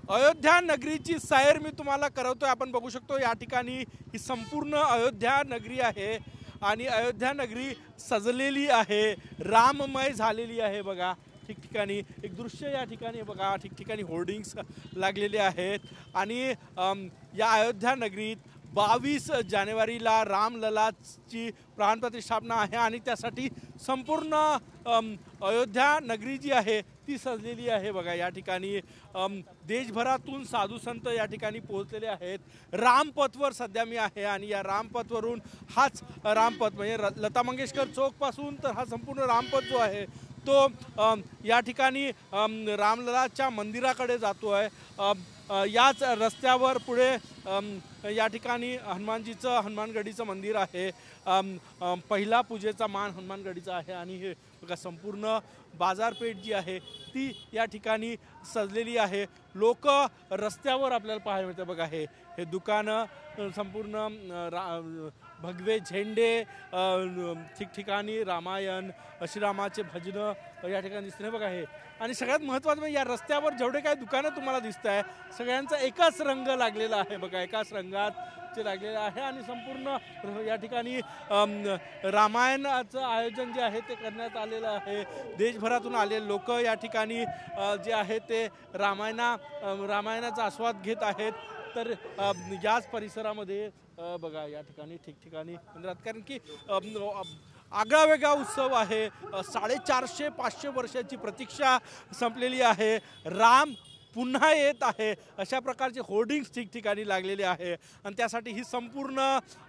अयोध्या नगरीची सैर मी तुम्हाला करवतोय। आपण बघू शकतो या ठिकाणी ही संपूर्ण अयोध्या नगरी आहे आणि अयोध्या नगरी सजलेली आहे, राममय झालेली आहे। बघा ठिकठिकाणी एक दृश्य या ठिकाणी बघा, ठिकठिकाणी होर्डिंग्स लागलेले आहेत आणि या अयोध्या नगरीत 22 जानेवारीला रामललाची प्राणप्रतिष्ठापना आहे आणि त्यासाठी संपूर्ण अयोध्या नगरी जी आहे ती सजलेली आहे। बघा या ठिकाणी देशभरातून साधू संत या ठिकाणी पोहोचलेले आहेत। रामपथवर सध्या मी आहे आणि या रामपथवरून हाच रामपथ म्हणजे लता मंगेशकर चौकपासून तर हा संपूर्ण रामपथ जो आहे तो या ठिकाणी रामललाच्या मंदिराकडे जातो आहे। याच रस्त्यावर पुढे या ठिकाणी हनुमानगडीचं मंदिर आहे। पहिला पूजेचा मान हनुमानगडीचा आहे आणि हे बघा संपूर्ण बाजारपेठ जी आहे ती या ठिकाणी सजलेली आहे। लोक रस्त्यावर आपल्याला पाहायला मिळतं। बघा हे दुकानं संपूर्ण भगवे झेंडे, ठिकठिकाणी रामायण श्रीरामाचे भजनं या ठिकाणी दिसते। बघा हे आणि सगळ्यात महत्त्वाचं म्हणजे या रस्त्यावर जेवढे काही दुकानं तुम्हाला दिसत आहे सगळ्यांचा एकाच रंग लागलेला आहे। बघा एकाच रंगात ते लागलेलं आहे आणि संपूर्ण या ठिकाणी रामायणाचं आयोजन जे आहे ते करण्यात आलेलं आहे। देशभरातून आलेले लोक या ठिकाणी जे आहे ते रामायणाचा आस्वाद घेत आहेत। तर याच परिसरामध्ये बघा या ठिकाणी ठिकठिकाणी मंदिरात, कारण की आगळा वेगळा उत्सव आहे। 450-500 वर्षाची प्रतीक्षा संपलेली आहे, राम पुन्हा येत आहे अशा प्रकारचे होर्डिंग्स ठिकठिकाणी लागलेले आहे आणि त्यासाठी ही संपूर्ण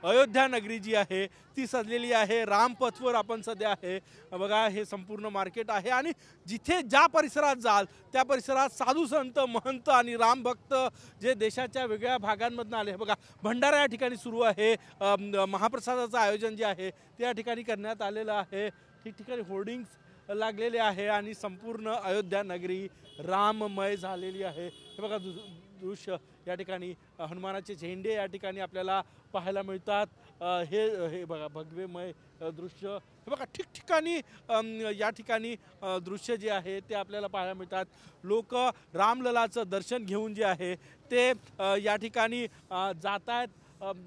अयोध्या नगरी जी आहे ती सजलेली आहे। रामपथवर आपण सध्या आहे। बघा हे संपूर्ण मार्केट आहे आणि जिथे ज्या परिसरात जाल त्या परिसरात साधू संत महंत आणि रामभक्त जे देशाच्या वेगळ्या भागांमधून आले। बघा भंडारा या ठिकाणी सुरू आहे, महाप्रसादाचं आयोजन जे आहे ते या ठिकाणी करण्यात आलेलं आहे। ठिकठिकाणी होर्डिंग्स लागलेले आहे आणि संपूर्ण अयोध्या नगरी राममय झालेली आहे। हे बघा दृश्य या ठिकाणी हनुमानाचे झेंडे या ठिकाणी आपल्याला पाहायला मिळतात। हे बघा भगवेमय दृश्य, हे बघा ठिकठिकाणी या ठिकाणी दृश्य जे आहे ते आपल्याला पाहायला मिळतात। लोक रामललाचं दर्शन घेऊन जे आहे ते या ठिकाणी जात आहेत।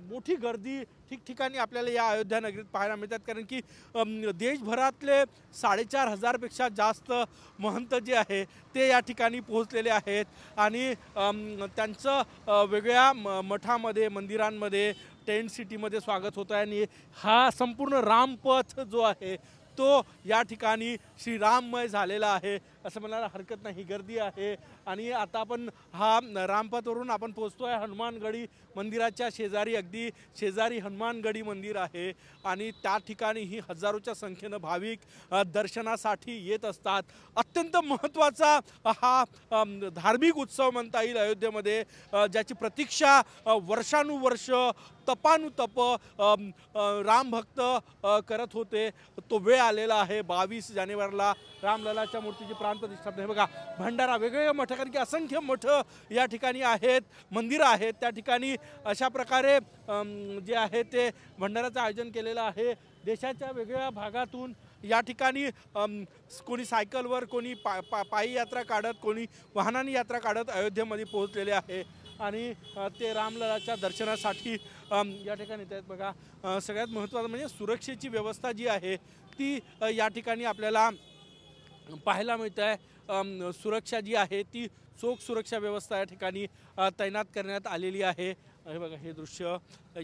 मोठी गर्दी ठिकठिकाणी आपल्याला या अयोध्या नगरीत पाहायला मिळतात, कारण की देशभरातले 4,500 पेक्षा जास्त महंत जे आहे ते या ठिकाणी पोहोचलेले आहेत आणि त्यांचं वेगळ्या मठामध्ये मंदिरांमध्ये टेंट सिटीमध्ये स्वागत होत आहे आणि हा संपूर्ण रामपथ जो आहे तो या ठिकाणी श्रीराममय झालेला आहे असं म्हणायला हरकत नाही। गर्दी आहे आणि आता आपण हा रामपथवरून आपण पोहोचतोय हनुमानगडी मंदिराच्या शेजारी, अगदी शेजारी हनुमानगडी मंदिर आहे आणि त्या ठिकाणी ही हजारोच्या संख्येनं भाविक दर्शनासाठी येत असतात। अत्यंत महत्त्वाचा हा धार्मिक उत्सव म्हणता येईल अयोध्येमध्ये, ज्याची प्रतीक्षा वर्षानुवर्ष तपानुतप रामभक्त करत होते। तो वेळ आलेला आहे। 22 जानेवारीला रामललाच्या मूर्तीची प्राणप्रतिष्ठापना। हे बघा भंडारा, वेगवेगळ्या मठ, कारण की असंख्य मठ या ठिकाणी आहेत, मंदिरं आहेत, त्या ठिकाणी अशा प्रकारे जे आहे ते भंडाराचं आयोजन केलेलं आहे। देशाच्या वेगवेगळ्या भागातून या ठिकाणी कोणी सायकलवर, कोणी पायी यात्रा काढत, कोणी वाहनाने यात्रा काढत अयोध्येमध्ये पोहोचलेले आहे आणि ते रामललाच्या दर्शनासाठी या ठिकाणी येत आहेत। बघा सगळ्यात महत्त्वाचं म्हणजे सुरक्षेची व्यवस्था जी आहे ती या ठिकाणी आपल्याला पाहायला मिळत आहे। सुरक्षा जी आहे ती चोख सुरक्षा व्यवस्था या ठिकाणी तैनात करण्यात आलेली आहे। हे बघा हे दृश्य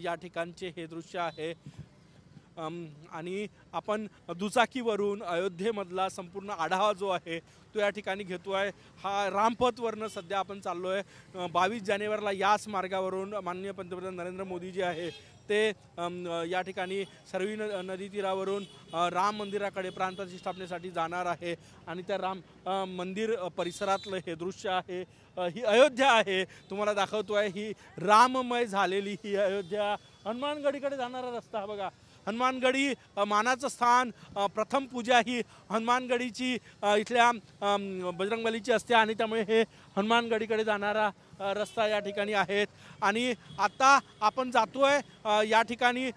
या ठिकाणचे हे दृश्य आहे आणि आपण दुचाकीवरून अयोध्येमधला संपूर्ण आढावा जो आहे तो या ठिकाणी घेतो आहे। हा रामपथवरनं सध्या आपण चाललो आहे। 22 जानेवारीला याच मार्गावरून माननीय पंतप्रधान नरेंद्र मोदी जे आहे ते या ठिकाणी सरयू नदी तीरावरून राम मंदिराकडे प्राणप्रतिष्ठापनेसाठी जाणार आहे आणि त्या राम मंदिर परिसरातलं हे दृश्य आहे। ही अयोध्या आहे, तुम्हाला दाखवतो आहे ही राममय झालेली ही अयोध्या। हनुमानगडीकडे जाणारा रस्ता बघा, हनुमानगडी मानाचं स्थान, प्रथम पूजा ही हनुमानगडीची इथल्या बजरंगबलीची असते आणि त्यामुळे हे हनुमानगडीकडे जाणारा रस्ता या ठिकाणी आहेत आणि आता आपण जातोय या ठिकाणी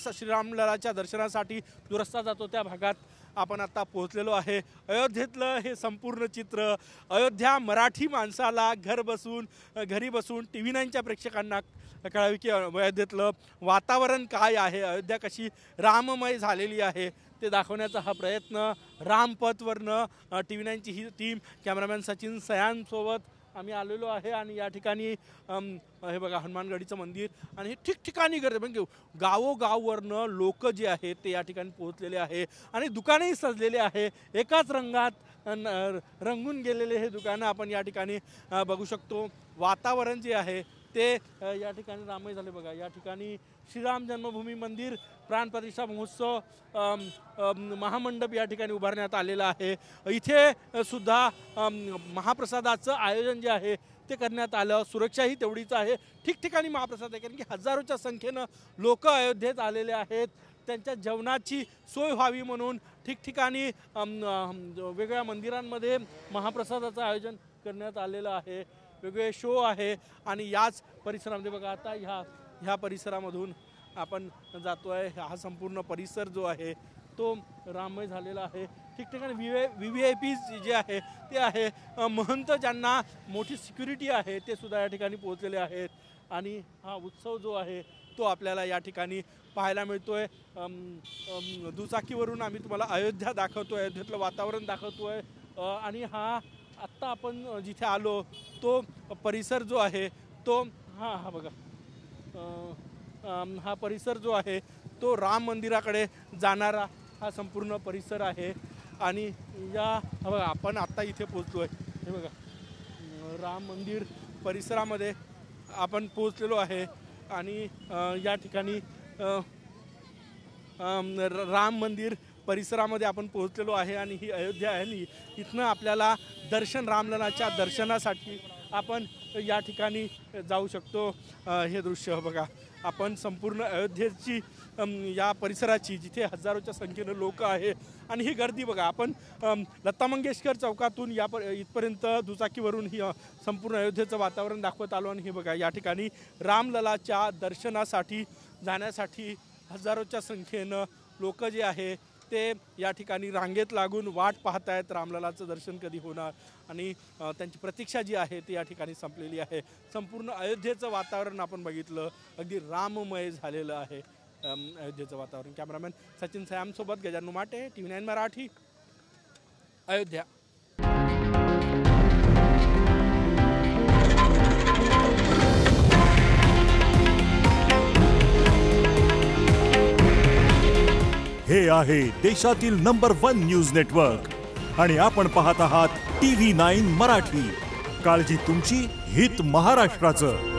श्रीरामललाच्या दर्शनासाठी जो रस्ता जातो त्या भागात आपण आता पोहोचलेलो आहे। अयोध्येतलं हे संपूर्ण चित्र, अयोध्या मराठी माणसाला घरी बसून TV9च्या प्रेक्षकांना कळावे की अयोध्येतलं वातावरण काय आहे, अयोध्या कशी राममय झालेली आहे ते दाखवण्याचा हा प्रयत्न रामपथवरनं TV9ची ही टीम कॅमेरामॅन सचिन सयांसोबत आम्ही आलेलो आहे। आणि या ठिकाणी हे बघा हनुमानगडीचं मंदिर आणि हे ठिकठिकाणी गर्दी म्हणजे गावोगाववरनं लोक जे आहेत ते या ठिकाणी पोहोचलेले आहे आणि दुकानेही सजलेले आहे। एकाच रंगात रंगून गेलेले हे दुकानं आपण या ठिकाणी बघू शकतो। वातावरण जे आहे ते या ठिकाणी राममय झाले बघा। या ठिकाणी श्रीराम जन्मभूमी मंदिर प्राणप्रतिष्ठा महोत्सव महामंडप या ठिकाणी उभारण्यात आलेला आहे। इथे सुद्धा महाप्रसादाचं आयोजन जे आहे ते करण्यात आलं। सुरक्षाही तेवढीच आहे। ठिकठिकाणी महाप्रसाद आहे कारण की हजारोच्या संख्येनं लोक अयोध्येत आलेले आहेत। त्यांच्या जेवणाची सोय व्हावी म्हणून ठिकठिकाणी वेगवेगळ्या मंदिरांमध्ये महाप्रसादाचं आयोजन करण्यात आलेलं आहे। वेगवेगळे शो आहे आणि याच परिसरामध्ये बघा आता ह्या परिसरामधून आपण जातोय। हा संपूर्ण परिसर जो आहे तो राममय झालेला आहे। ठिकठिकाणी VVIP जे आहे ते आहे। महंत ज्यांना मोठी सिक्युरिटी आहे ते सुद्धा या ठिकाणी पोहोचलेले आहेत आणि हा उत्सव जो आहे तो आपल्याला या ठिकाणी पाहायला मिळतोय। दुचाकीवरून आम्ही तुम्हाला अयोध्या दाखवतोय, अयोध्येतलं वातावरण दाखवतोय आणि हा आत्ता आपण जिथे आलो तो परिसर जो आहे तो हा बघा हा परिसर जो आहे तो राम मंदिराकडे जाणारा हा संपूर्ण परिसर आहे। आणि बघा आपण आत्ता इथे पोहोचलोय। हे बघा राम मंदिर परिसरामध्ये आपण पोहोचलेलो आहे आणि या ठिकाणी राम मंदिर परिसरामध्ये आपण पोहोचलेलो आहे आणि ही अयोध्या आहे आणि इथनं आपल्याला रामललाच्या दर्शनासाठी आपण या ठिकाणी जाऊ शकतो। हे दृश्य बघा आपण संपूर्ण अयोध्येची या परिसराची जिथे हजारोच्या संख्येनं लोक आहे आणि ही गर्दी बघा। आपण लता मंगेशकर चौकातून इथपर्यंत दुचाकीवरून ही संपूर्ण अयोध्येचं वातावरण दाखवत आलो आणि हे बघा या ठिकाणी रामललाच्या दर्शनासाठी जाण्यासाठी हजारोच्या संख्येनं लोक जे आहे ते या ठिकाणी रांगेत लागून वाट पाहत आहेत रामललाचं दर्शन कधी होणार आणि त्यांची प्रतीक्षा जी आहे ती या ठिकाणी संपलेली आहे। संपूर्ण अयोध्येचं वातावरण आपण बघितलं, अगदी राममय झालेलं आहे अयोध्येचं वातावरण। कॅमेरामॅन सचिन सयांसोबत गजानन माटे, TV9 मराठी, अयोध्या। हे आहे देशातील नंबर 1 न्यूज नेटवर्क आणि आपण पाहत आहात TV9 मराठी। काळजी तुमची, हित महाराष्ट्राचं।